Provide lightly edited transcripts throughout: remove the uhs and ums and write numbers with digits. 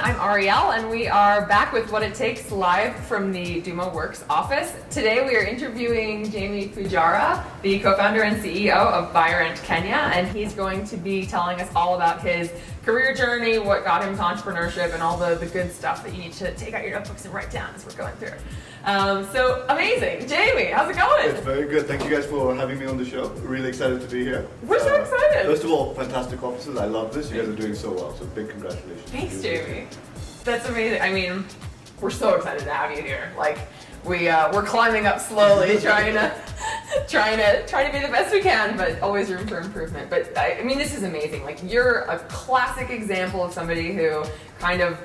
I'm Ariel, and we are back with What It Takes live from the Duma Works office. Today we are interviewing Jamie Pujara, the co-founder and CEO of Virent Kenya, and he's going to be telling us all about his career journey, what got him to entrepreneurship, and all the good stuff that you need to take out your notebooks and write down as we're going through. So amazing. Jamie, how's it going? It's very good. Thank you guys for having me on the show. Really excited to be here. We're so excited. First of all, fantastic offices. I love this. You guys are doing so well. So big congratulations. Thanks, Jamie. That's amazing. I mean, we're so excited to have you here. Like, we're climbing up slowly, trying to be the best we can, but always room for improvement. But I mean, this is amazing. Like, you're a classic example of somebody who kind of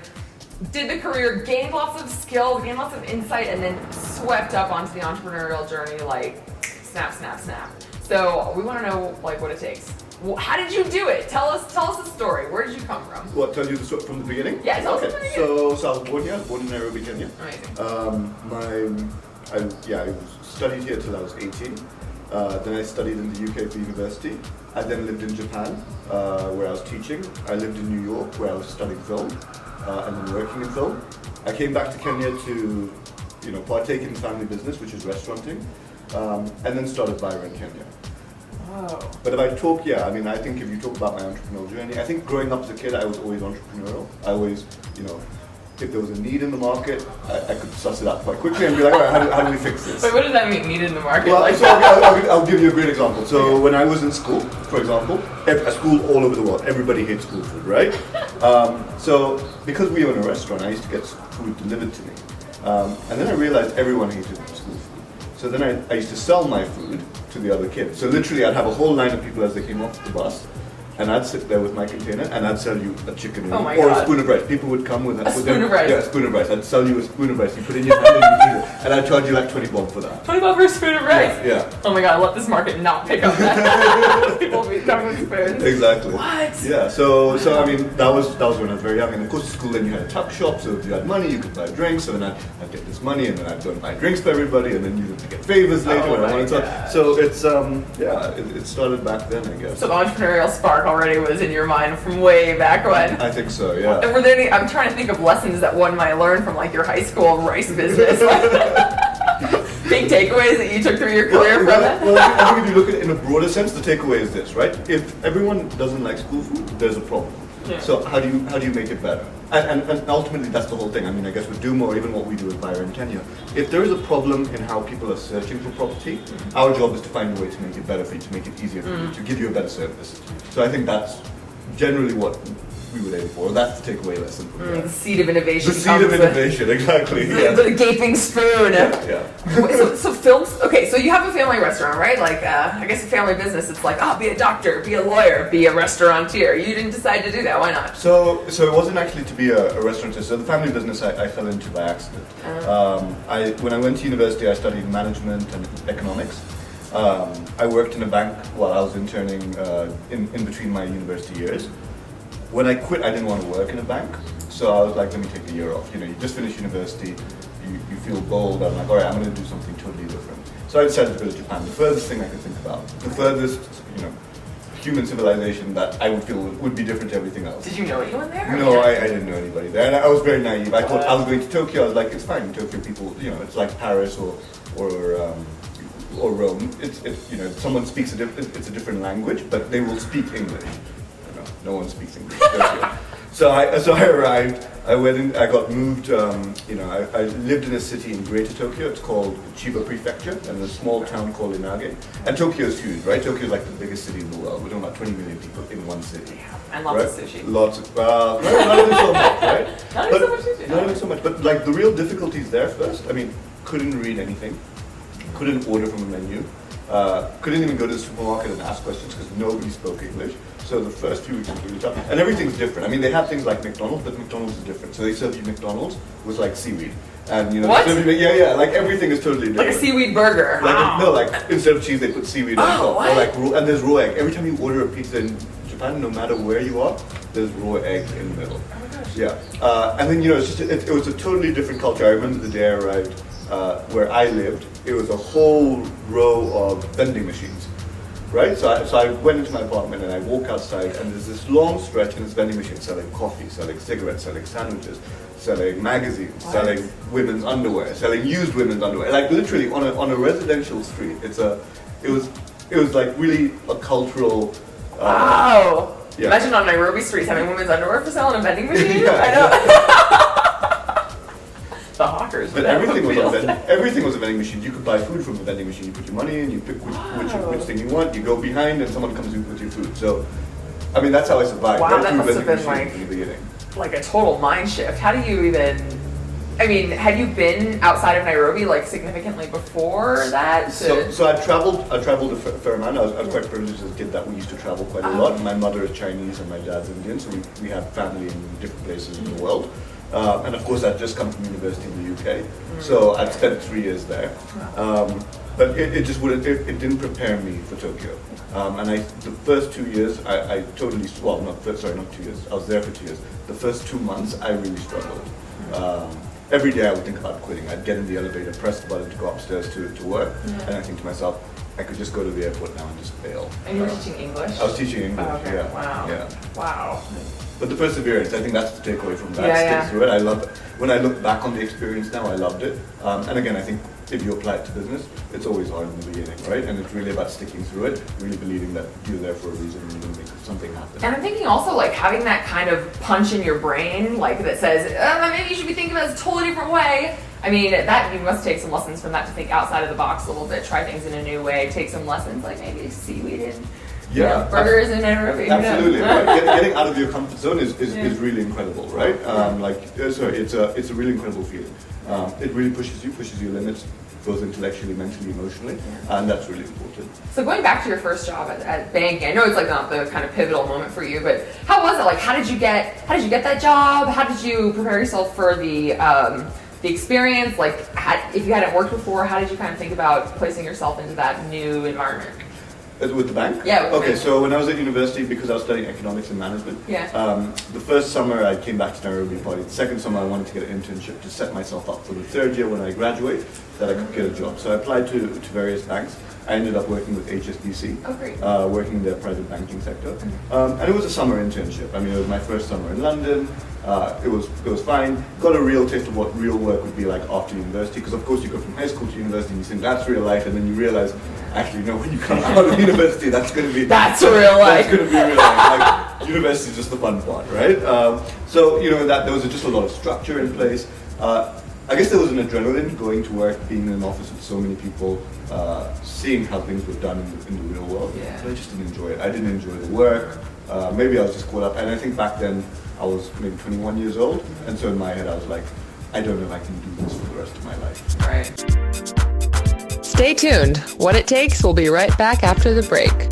did the career, gained lots of skills, gained lots of insight, and then swept up onto the entrepreneurial journey like snap, snap, snap. So we want to know like what it takes. How did you do it? Tell us the story. Where did you come from? What, tell you the story from the beginning? Yeah, tell us from the beginning. So I was born here. I was born in Nairobi, Kenya. Amazing. I studied here till I was 18. Then I studied in the UK for university. I then lived in Japan, where I was teaching. I lived in New York, where I was studying film, and then working in film. I came back to Kenya to, partake in family business, which is restauranting, and then started Virent Kenya. Oh. But if I talk, I think if you talk about my entrepreneurial journey, I think growing up as a kid, I was always entrepreneurial. I always, if there was a need in the market, I could suss it out quite quickly and be like, all right, how do we fix this? Wait, what does that mean, need in the market? Well, so I'll give you a great example. So when I was in school, for example, a school all over the world, everybody hates school food, right? So because we own a restaurant, I used to get food delivered to me. And then I realized everyone hated school food. So then I used to sell my food to the other kids. So literally I'd have a whole line of people as they came off the bus, and I'd sit there with my container and I'd sell you a chicken wing or a spoon of rice. People would come with a spoon of rice. Yeah, a spoon of rice. I'd sell you a spoon of rice. You put it in your hand and you eat it. And I'd charge you like 20 bob for that. 20 bob for a spoon of rice? Yeah. Oh my god, let this market not pick up that. People will be coming with spoons. Exactly. What? Yeah, so I mean, that was when I was very young. And of course, at school then you had a tuck shop, so if you had money, you could buy drinks. So then I'd get this money and then I'd go and buy drinks for everybody, and then you would get favors later when I wanted to. So it's, it started back then, I guess. So the entrepreneurial spark already was in your mind from way back when. I think so, yeah. And were there any, I'm trying to think of lessons that one might learn from like your high school rice business. Big takeaways that you took through your career from it? Well, I think if you look at it in a broader sense, the takeaway is this, right? If everyone doesn't like school food, there's a problem. Yeah. So how do you make it better? And ultimately that's the whole thing. I mean, I guess with Duma or even what we do with Virent Kenya, if there is a problem in how people are searching for property, our job is to find a way to make it better for you, to make it easier for you, to give you a better service. So I think that's generally what we would aim for. That's the takeaway lesson. The seed of innovation. The seed of innovation, exactly. The gaping spoon. Yeah. So films. Okay, so you have a family restaurant, right? Like, I guess a family business. It's like, be a doctor, be a lawyer, be a restaurateur. You didn't decide to do that. Why not? So it wasn't actually to be a restaurateur. So the family business I fell into by accident. When I went to university, I studied management and economics. I worked in a bank while I was interning in between my university years. When I quit, I didn't want to work in a bank, so I was like, let me take a year off. You just finished university, you feel bold. I'm like, all right, I'm going to do something totally different. So I decided to go to Japan, the furthest thing I could think about, the furthest, human civilization that I would feel would be different to everything else. Did you know anyone there? No, I didn't know anybody there, and I was very naive. I thought I was going to Tokyo. I was like, it's fine in Tokyo. People, it's like Paris or Rome. If someone speaks it's a different language, but they will speak English. No one speaks English. So I arrived. I went in. I got moved. I lived in a city in Greater Tokyo. It's called Chiba Prefecture, and a small town called Inage. And Tokyo is huge, right? Tokyo is like the biggest city in the world. We're talking about 20 million people in one city. And lots of sushi. Lots of not even so much, right? Not even so much sushi. Not even so much. But like the real difficulties there first. I mean, couldn't read anything. Couldn't order from a menu. Couldn't even go to the supermarket and ask questions because nobody spoke English. So the first few weeks was really tough. And everything's different. I mean, they have things like McDonald's, but McDonald's is different. So they serve you McDonald's with like seaweed. And what? Like everything is totally different. Like a seaweed burger. Like instead of cheese they put seaweed on top. What? Or like and there's raw egg. Every time you order a pizza in Japan, no matter where you are, there's raw egg in the middle. Oh my gosh. Yeah. And then it was a totally different culture. I remember the day I arrived where I lived. It was a whole row of vending machines. right? So I went into my apartment and I walk outside and there's this long stretch and this vending machine selling coffee, selling cigarettes, selling sandwiches, selling magazines, selling women's underwear, selling used women's underwear. Like literally on a residential street. It was like really a cultural. Wow. Yeah. Imagine on Nairobi streets having women's underwear for sale in a vending machine. Yeah. I know. The hawkers. But everything was a vending machine. You could buy food from a vending machine. You put your money in, you pick which thing you want. You go behind, and someone comes in with your food. So, I mean, that's how I survived. Wow, right that through must have vending been machines in the beginning. like a total mind shift. How do you even? I mean, had you been outside of Nairobi like significantly before that? So I traveled a fair amount. I was quite privileged as a kid that we used to travel quite a lot. My mother is Chinese and my dad's Indian, so we have family in different places in the world. And of course, I'd just come from university in the UK, so I'd spent 3 years there. But it just wouldn't. It didn't prepare me for Tokyo. And the first 2 years, I totally not 2 years. I was there for 2 years. The first 2 months, I really struggled. Every day I would think about quitting. I'd get in the elevator, press the button to go upstairs to work, and I think to myself, I could just go to the airport now and just bail. And you were teaching English? I was teaching English, okay. yeah. Wow. Yeah. Wow. But the perseverance, I think that's the takeaway from that. Yeah, Stick through it. I love it. When I look back on the experience now, I loved it. And again, I think if you apply it to business, it's always hard in the beginning, right? And it's really about sticking through it, really believing that you're there for a reason and you're going to make something happen. And I'm thinking also like having that kind of punch in your brain, like that says, maybe you should be thinking about this a totally different way. I mean, that you must take some lessons from that to think outside of the box a little bit, try things in a new way, take some lessons like maybe seaweed and burgers in Nairobi. Absolutely, right? Getting out of your comfort zone is really incredible, right? It's a really incredible feeling. It really pushes your limits, both intellectually, mentally, emotionally, and that's really important. So going back to your first job at banking, I know it's like not the kind of pivotal moment for you, but how was it? Like, how did you get that job? How did you prepare yourself for the experience? Like, if you hadn't worked before, how did you kind of think about placing yourself into that new environment? With the bank? Yeah. With the bank. So when I was at university, because I was studying economics and management, the first summer I came back to Nairobi, probably the second summer I wanted to get an internship to set myself up for the third year when I graduate, that I could get a job. So I applied to various banks. I ended up working with HSBC, working in their private banking sector. And it was a summer internship. I mean, it was my first summer in London. It was fine. Got a real taste of what real work would be like after university, because of course you go from high school to university and you think that's real life, and then you realize, actually no, when you come out of university, that's going to be that's real life. That's going to be real life. Like, university is just the fun part, right? So that there was just a lot of structure in place. I guess there was an adrenaline going to work, being in an office with so many people, seeing how things were done in the real world. Yeah. But I just didn't enjoy it. I didn't enjoy the work. Maybe I was just caught up, and I think back then I was maybe 21 years old, and so in my head I was like, I don't know if I can do this for the rest of my life. Right. Stay tuned. What It Takes will be right back after the break.